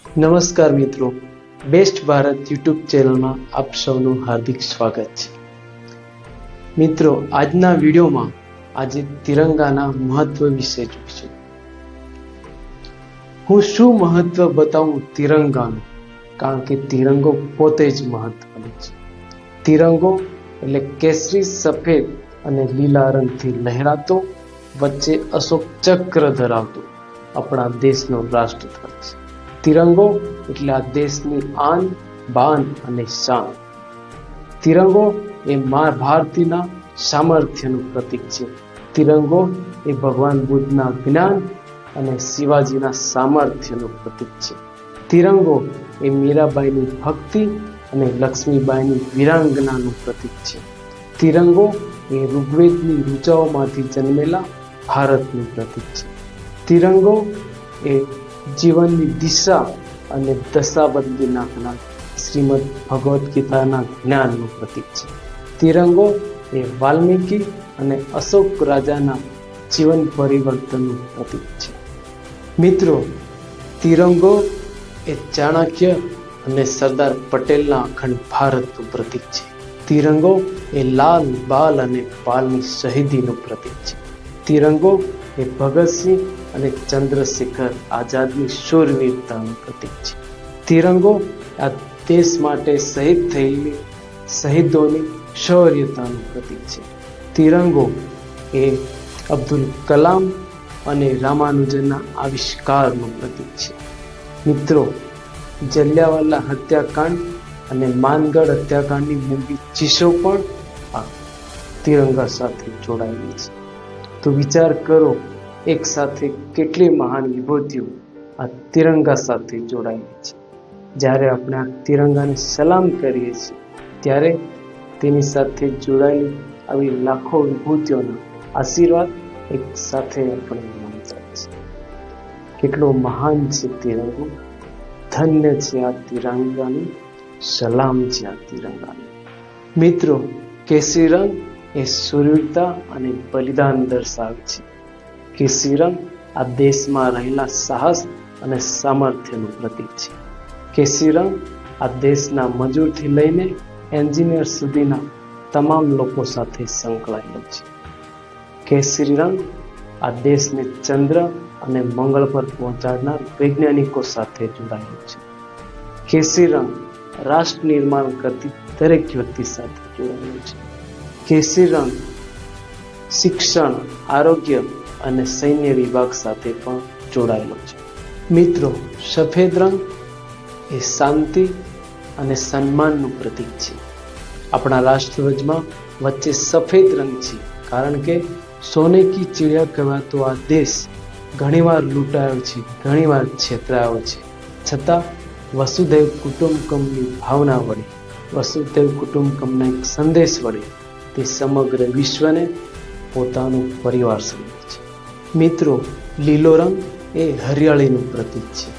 નમસ્કાર મિત્રો, best Bharat YouTube ચેનલમાં આપ સૌનું હાર્દિક સ્વાગત છે. મિત્રો, આજના વિડીયોમાં આજે તિરંગાના મહત્વ વિશે જોઈશું. હું શું મહત્વ બતાવું તિરંગાનું, કારણ કે તિરંગો પોતે જ મહત્વનો છે. તિરંગો એટલે કેસરી, સફેદ અને લીલા રંગથી લહેરાતો, વચ્ચે અશોક ચક્ર ધરાવતો આપણા દેશનો રાષ્ટ્રધ્વજ છે. તિરંગો એટલે આ દેશની આન, બાન અને શાન. તિરંગો એ ભારતીના સામર્થ્યનું પ્રતીક છે. તિરંગો એ ભગવાન બુદ્ધના જ્ઞાન અને શિવાજીના સામર્થ્યનું પ્રતીક છે. તિરંગો એ મીરાબાઈની ભક્તિ અને લક્ષ્મીબાઈની વીરાંગનાનું પ્રતીક છે. તિરંગો એ ઋગ્વેદની ઋચાઓમાંથી જન્મેલા ભારતનું પ્રતીક છે. તિરંગો એ જીવનની દિશા અને દશા બદલી નાખનાર શ્રીમદ ભગવદ્ ગીતાના જ્ઞાનનું પ્રતીક છે. તિરંગો એ વાલ્મીકી અને અશોક રાજાના જીવન પરિવર્તનનું પ્રતીક છે. મિત્રો, તિરંગો એ ચાણક્ય અને સરદાર પટેલના અખંડ ભારતનું પ્રતીક છે. તિરંગો એ લાલ, બાલ અને પાલની શહીદીનું પ્રતીક છે. તિરંગો એ ભગતસિંહ અને ચંદ્રશેખર આઝાદની શૂરવીરતાનું પ્રતીક છે. તિરંગો આ દેશ માટે શહીદ થયેલી શહીદોની શૌર્યતાનું પ્રતીક છે. તિરંગો એ અબ્દુલ કલામ અને રામાનુજનના આવિષ્કારનું પ્રતીક છે. મિત્રો, જલિયાવાલા હત્યાકાંડ અને માનગઢ હત્યાકાંડની મૂવી ચીસો પણ આ તિરંગા સાથે જોડાયેલી છે. તો વિચાર કરો, એક સાથે કેટલી મહાન વિભૂતિઓ આ તિરંગા સાથે જોડાયેલી છે. જ્યારે આપણે આ તિરંગાને સલામ કરીએ છીએ, ત્યારે તેની સાથે જોડાયેલી આવી લાખો વિભૂતિઓના આશીર્વાદ એક સાથે આપણે માનતા છે. કેટલો મહાન છે તિરંગો! ધન્ય છે આ તિરંગાની, સલામ છે આ તિરંગાની. મિત્રો, કેસરી રંગ એ શૂરવીરતા અને બલિદાન દર્શાવે છે. કેસરી રંગ આ દેશમાં રહેલા સાહસ અને સામર્થ્યનું પ્રતીક છે. કેસરી રંગ આ દેશના મજૂરથી લઈને એન્જિનિયર સુધીના તમામ લોકો સાથે સંકળાયેલો છે. કેસરી રંગ આ દેશને ચંદ્ર અને મંગળ પર પહોંચાડનાર વૈજ્ઞાનિકો સાથે જોડાયેલો છે. કેસરી રંગ રાષ્ટ્ર નિર્માણ કરતી દરેક વ્યક્તિ સાથે જોડાયેલો છે. કેસરી રંગ શિક્ષણ, આરોગ્ય અને સૈન્ય વિભાગ સાથે પણ જોડાયેલો છે. મિત્રો, સફેદ રંગ એ શાંતિ અને સન્માનનું પ્રતીક છે. આપણા રાષ્ટ્રધ્વજમાં વચ્ચે સફેદ રંગ છે, કારણ કે સોને કી ચિડિયા કહેવાતો આ દેશ ઘણીવાર લૂંટાયો છે, ઘણીવાર છેતરાયો છે, છતાં વસુધૈવ કુટુંબકમની ભાવના વડે, વસુધૈવ કુટુંબકમના એક સંદેશ વડે તે સમગ્ર વિશ્વને પોતાનો પરિવાર સમજે છે. મિત્રો, લીલો રંગ એ હરિયાળીનું પ્રતીક છે.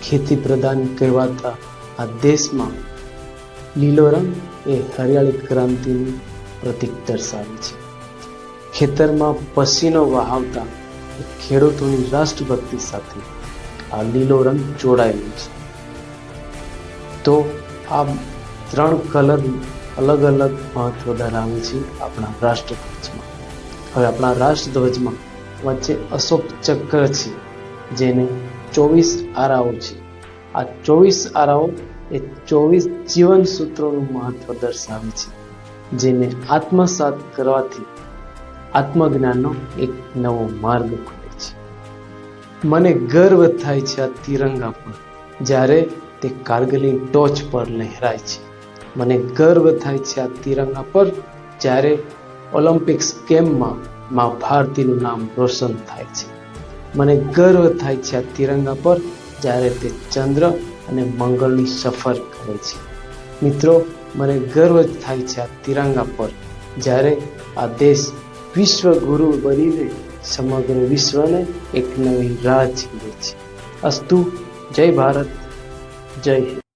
ખેતી પ્રધાન કહેવાતા આ દેશમાં લીલો રંગ એ હરિયાળી ક્રાંતિનું પ્રતીક દર્શાવે છે. ખેતરમાં પસીનો વહાવતા ખેડૂતોની રાષ્ટ્રભક્તિ સાથે આ લીલો રંગ જોડાયેલો છે. તો આ ત્રણ કલર અલગ અલગ મહત્વ ધરાવે છે આપણા રાષ્ટ્રધ્વજમાં. હવે આપણા રાષ્ટ્રધ્વજમાં વચ્ચે અશોક ચક્ર છે, જેને 24 આરાઓ છે. આ 24 આરાઓ એ 24 જીવન સૂત્રોનું મહત્વ દર્શાવે છે, જેને આત્મસાત કરવાથી આત્મજ્ઞાનનો એક નવો માર્ગ ખુલે છે. મને ગર્વ થાય છે આ તિરંગા પર, જ્યારે તે કારગિલની ટોચ પર લહેરાય છે. મને ગર્વ થાય છે આ તિરંગા પર, જ્યારે ઓલિમ્પિક્સ ગેમમાં મા ભારતીનું નામ રોશન થાય છે. મને ગર્વ થાય છે આ તિરંગા પર, જ્યારે તે ચંદ્ર અને મંગળની સફર કરે છે. મિત્રો, મને ગર્વ થાય છે આ તિરંગા પર, જ્યારે આ દેશ વિશ્વગુરુ બનીને સમગ્ર વિશ્વને એક નવી રાહ ચીંધે છે. અસ્તુ. જય ભારત, જય હિન્દ.